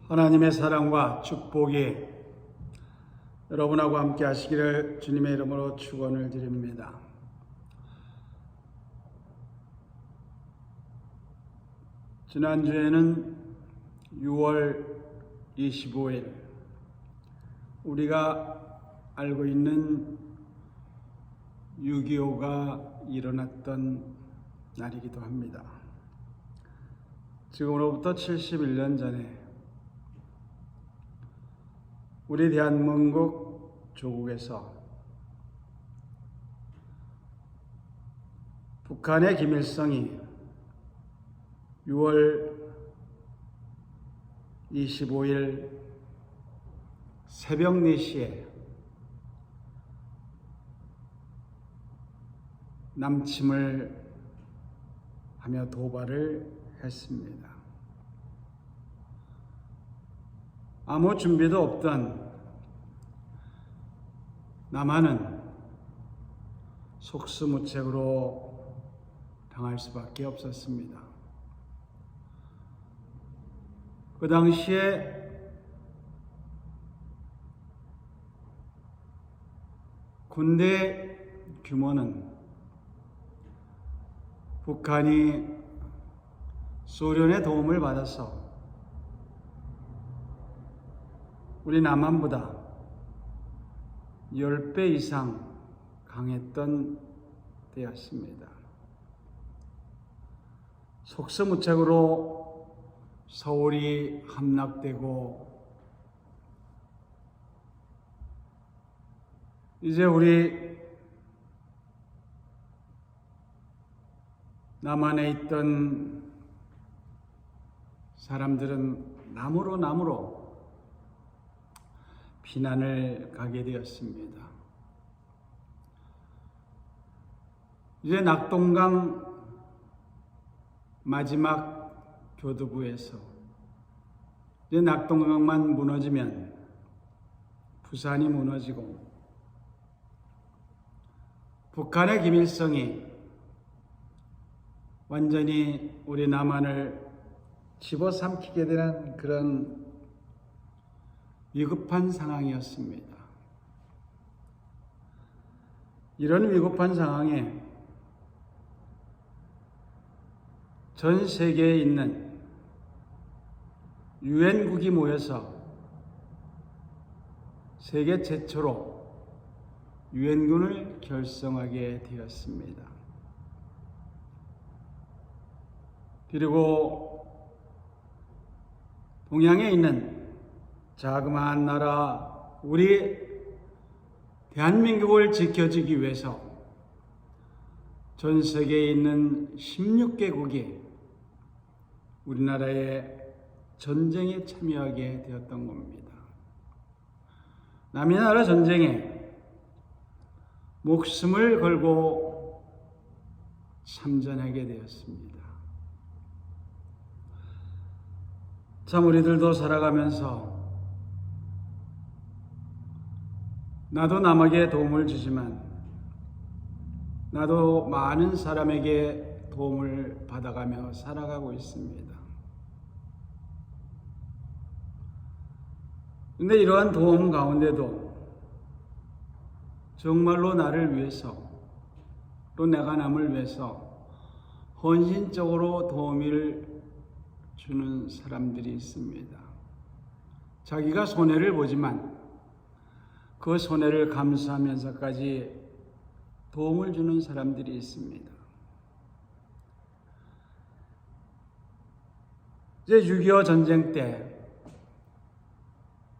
하나님의 사랑과 축복이 여러분하고 함께 하시기를 주님의 이름으로 축원을 드립니다. 지난주에는 6월 25일 우리가 알고 있는 6.25가 일어났던 날이기도 합니다. 지금으로부터 71년 전에 우리 대한민국 조국에서 북한의 김일성이 6월 25일 새벽 4시에 남침을 하며 도발을 했습니다. 아무 준비도 없던 남한은 속수무책으로 당할 수밖에 없었습니다. 그 당시에 군대 규모는 북한이 소련의 도움을 받아서 우리 남한보다 10배 이상 강했던 때였습니다. 속수무책으로 서울이 함락되고 이제 우리 남한에 있던 사람들은 남으로 피난을 가게 되었습니다. 이제 낙동강 마지막 교두부에서 이제 낙동강만 무너지면 부산이 무너지고 북한의 김일성이 완전히 우리 남한을 집어삼키게 되는 그런 위급한 상황이었습니다. 이런 위급한 상황에 전 세계에 있는 유엔국이 모여서 세계 최초로 유엔군을 결성하게 되었습니다. 그리고 동양에 있는 자그마한 나라 우리 대한민국을 지켜주기 위해서 전 세계에 있는 16개국이 우리나라의 전쟁에 참여하게 되었던 겁니다. 남의 나라 전쟁에 목숨을 걸고 참전하게 되었습니다. 참 우리들도 살아가면서 나도 남에게 도움을 주지만 나도 많은 사람에게 도움을 받아가며 살아가고 있습니다. 그런데 이러한 도움 가운데도 정말로 나를 위해서 또 내가 남을 위해서 헌신적으로 도움을 주는 사람들이 있습니다. 자기가 손해를 보지만 그 손해를 감수하면서까지 도움을 주는 사람들이 있습니다. 이제 6.25 전쟁 때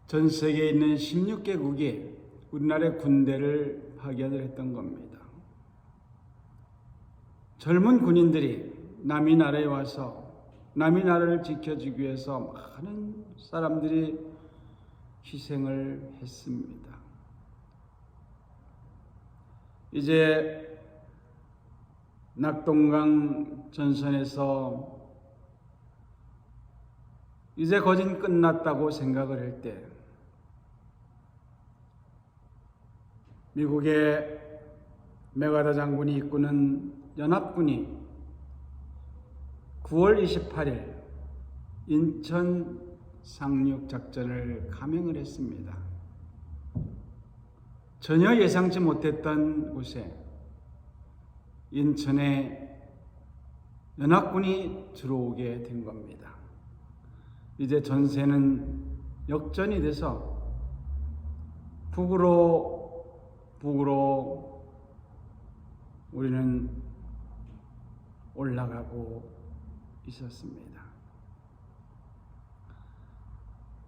전 세계에 있는 16개국이 우리나라의 군대를 파견을 했던 겁니다. 젊은 군인들이 남의 나라에 와서 남의 나라를 지켜주기 위해서 많은 사람들이 희생을 했습니다. 이제 낙동강 전선에서 이제 거진 끝났다고 생각을 할 때 미국의 메가더 장군이 이끄는 연합군이 9월 28일 인천 상륙 작전을 감행을 했습니다. 전혀 예상치 못했던 곳에 인천에 연합군이 들어오게 된 겁니다. 이제 전세는 역전이 돼서 북으로 우리는 올라가고 있었습니다.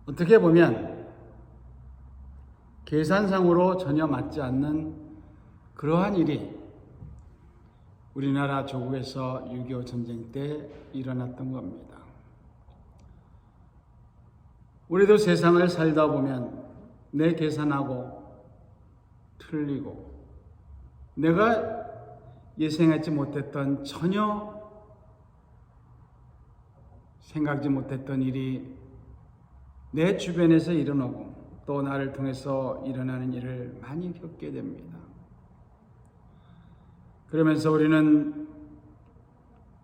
어떻게 보면 계산상으로 전혀 맞지 않는 그러한 일이 우리나라 조국에서 6.25 전쟁 때 일어났던 겁니다. 우리도 세상을 살다 보면 내 계산하고 틀리고 내가 예상하지 못했던 전혀 생각지 못했던 일이 내 주변에서 일어나고 또 나를 통해서 일어나는 일을 많이 겪게 됩니다. 그러면서 우리는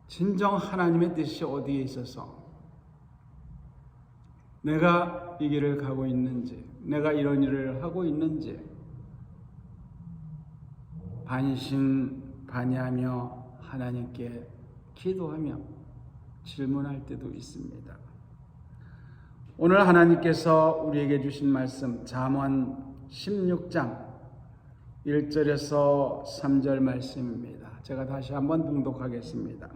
진정 하나님의 뜻이 어디에 있어서 내가 이 길을 가고 있는지, 내가 이런 일을 하고 있는지 반신반의하며 하나님께 기도하며 질문할 때도 있습니다. 오늘 하나님께서 우리에게 주신 말씀 잠언 16장 1절에서 3절 말씀입니다. 제가 다시 한번 봉독하겠습니다.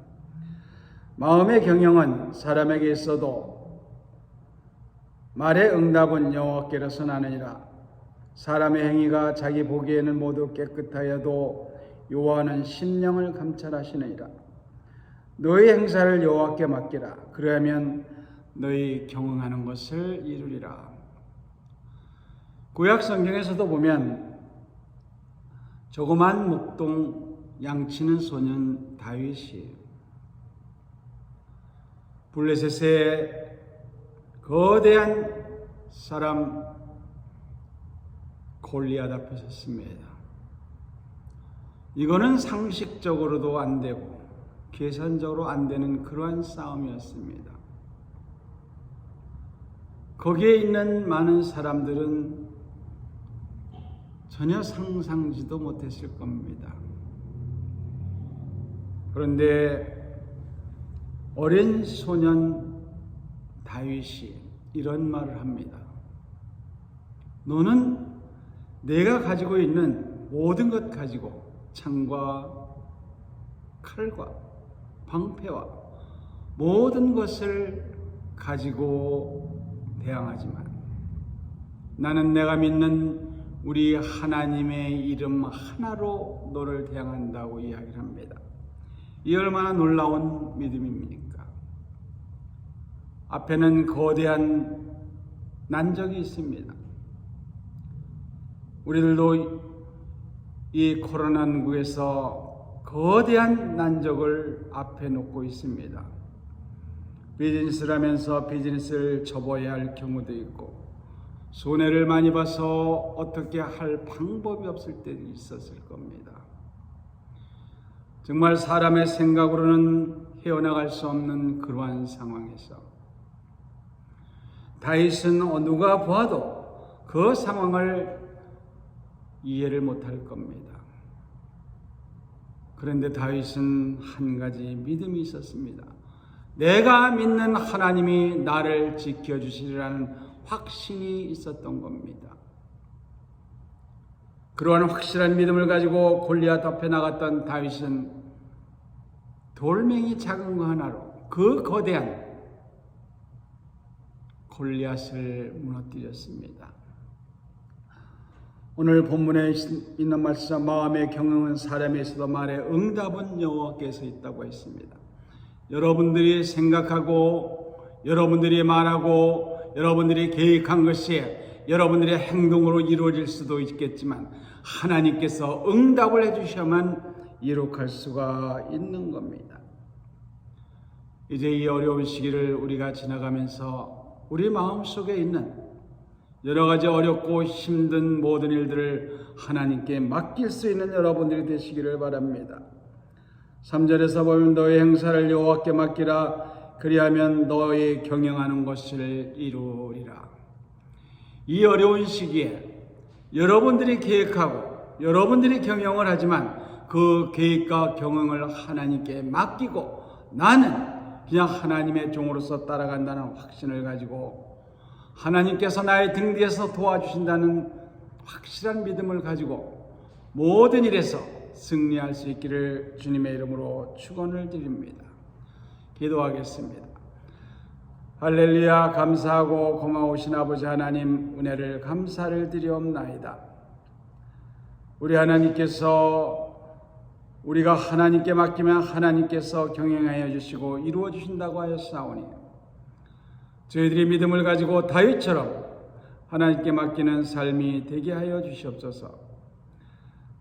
마음의 경영은 사람에게 있어도 말의 응답은 여호와께로서 나느니라. 사람의 행위가 자기 보기에는 모두 깨끗하여도 여호와는 심령을 감찰하시느니라. 너희 행사를 여호와께 맡기라. 그러면 너희 경영하는 것을 이루리라. 구약 성경에서도 보면 조그만 목동 양치는 소년 다윗이 블레셋의 거대한 사람 골리앗 앞에 섰습니다. 이거는 상식적으로도 안 되고 계산적으로 안 되는 그러한 싸움이었습니다. 거기에 있는 많은 사람들은 전혀 상상지도 못했을 겁니다. 그런데 어린 소년 다윗이 이런 말을 합니다. 너는 내가 가지고 있는 모든 것 가지고 창과 칼과 방패와 모든 것을 가지고 대항하지만 나는 내가 믿는 우리 하나님의 이름 하나로 너를 대항한다고 이야기를 합니다. 이 얼마나 놀라운 믿음입니까? 앞에는 거대한 난적이 있습니다. 우리들도 이 코로나19에서 거대한 난적을 앞에 놓고 있습니다. 비즈니스를 하면서 비즈니스를 접어야 할 경우도 있고 손해를 많이 봐서 어떻게 할 방법이 없을 때도 있었을 겁니다. 정말 사람의 생각으로는 헤어나갈 수 없는 그러한 상황에서 다윗은 누가 보아도 그 상황을 이해를 못할 겁니다. 그런데 다윗은 한 가지 믿음이 있었습니다. 내가 믿는 하나님이 나를 지켜주시리라는 확신이 있었던 겁니다. 그러한 확실한 믿음을 가지고 골리앗 앞에 나갔던 다윗은 돌멩이 작은 거 하나로 그 거대한 골리앗을 무너뜨렸습니다. 오늘 본문에 있는 말씀 마음의 경영은 사람에 있어도 말의 응답은 여호와께서 있다고 했습니다. 여러분들이 생각하고 여러분들이 말하고 여러분들이 계획한 것이 여러분들의 행동으로 이루어질 수도 있겠지만 하나님께서 응답을 해주셔야만 이룩할 수가 있는 겁니다. 이제 이 어려운 시기를 우리가 지나가면서 우리 마음속에 있는 여러 가지 어렵고 힘든 모든 일들을 하나님께 맡길 수 있는 여러분들이 되시기를 바랍니다. 3절에서 보면 너의 행사를 여호와께 맡기라. 그리하면 너희 경영하는 것을 이루리라. 이 어려운 시기에 여러분들이 계획하고 여러분들이 경영을 하지만 그 계획과 경영을 하나님께 맡기고 나는 그냥 하나님의 종으로서 따라간다는 확신을 가지고 하나님께서 나의 등 뒤에서 도와주신다는 확실한 믿음을 가지고 모든 일에서 승리할 수 있기를 주님의 이름으로 축원을 드립니다. 기도하겠습니다. 할렐루야. 감사하고 고마우신 아버지 하나님, 은혜를 감사를 드리옵나이다. 우리 하나님께서 우리가 하나님께 맡기면 하나님께서 경영하여 주시고 이루어 주신다고 하였사오니 저희들이 믿음을 가지고 다윗처럼 하나님께 맡기는 삶이 되게 하여 주시옵소서.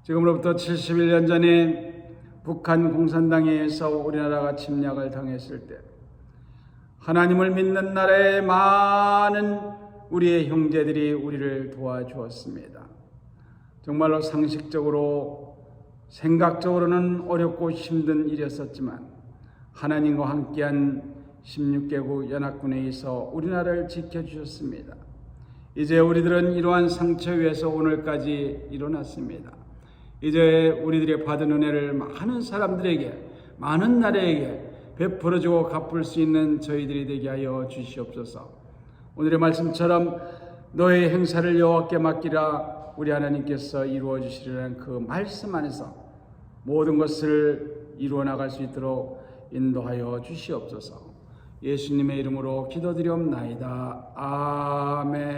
지금으로부터 71년 전에 북한 공산당에 의해서 우리나라가 침략을 당했을 때 하나님을 믿는 나라의 많은 우리의 형제들이 우리를 도와주었습니다. 정말로 상식적으로 생각적으로는 어렵고 힘든 일이었었지만 하나님과 함께한 16개국 연합군에 의해서 우리나라를 지켜주셨습니다. 이제 우리들은 이러한 상처 위에서 오늘까지 일어났습니다. 이제 우리들이 받은 은혜를 많은 사람들에게, 많은 나라에게 베풀어주고 갚을 수 있는 저희들이 되게 하여 주시옵소서. 오늘의 말씀처럼 너의 행사를 여호와께 맡기라 우리 하나님께서 이루어 주시리라는 그 말씀 안에서 모든 것을 이루어 나갈 수 있도록 인도하여 주시옵소서. 예수님의 이름으로 기도드리옵나이다. 아멘.